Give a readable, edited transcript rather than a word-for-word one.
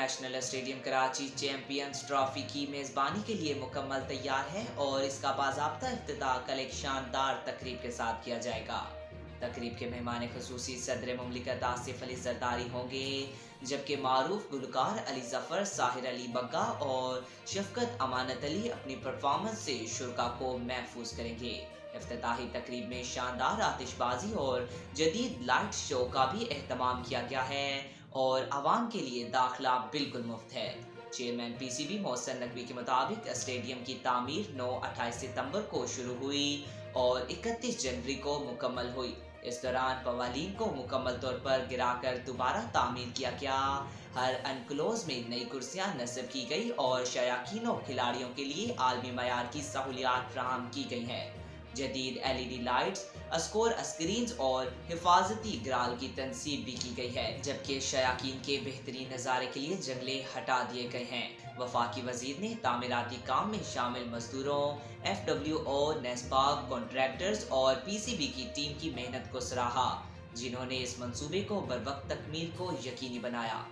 International stadium Karachi champions trophy की मेज़बानी के लिए मुकम्मल तैयार है और इसका बाज़ाब्ता इफ्तिताह कल एक शानदार तकरीब के साथ किया जाएगा। तकरीब के मेहमान खसूसी सदर मुमलिकत आसिफ अली जरदारी होंगे, जबकि मारूफ गुलकार अली जफ़र, साहिर अली बग्गा और शफकत अमानत अली अपनी परफॉर्मेंस से शुरा को महफूज करेंगे। इफ्तिताही तकरीब में शानदार आतिशबाजी और जदीद लाइट शो का भी एहतमाम किया गया है और आवाम के लिए दाखिला बिल्कुल मुफ्त है। चेयरमैन पीसीबी मोहसिन नकवी के मुताबिक स्टेडियम की तामीर 28 सितंबर को शुरू हुई और 31 जनवरी को मुकम्मल हुई। इस दौरान पवालीन को मुकम्मल तौर पर गिराकर दोबारा तामीर किया गया। हर अनक्लोज में नई कुर्सियां नस्ब की गई और शयाकीन और खिलाड़ियों के लिए आलमी मयार की सहूलियात फराहम की गई हैं। जदीद एलईडी लाइट्स, स्कोर स्क्रीन्स और हिफाजती ग्राल की तनसीब भी की गई है, जबकि शयाकीन के बेहतरीन नज़ारे के लिए जंगले हटा दिए गए हैं। वफाकी वजीर ने तामीराती काम में शामिल मजदूरों, FWO, नेस्पाक, कॉन्ट्रैक्टर्स और पीसीबी की टीम की मेहनत को सराहा, जिन्होंने इस मंसूबे को बरवक्त तकमील को यकीनी बनाया।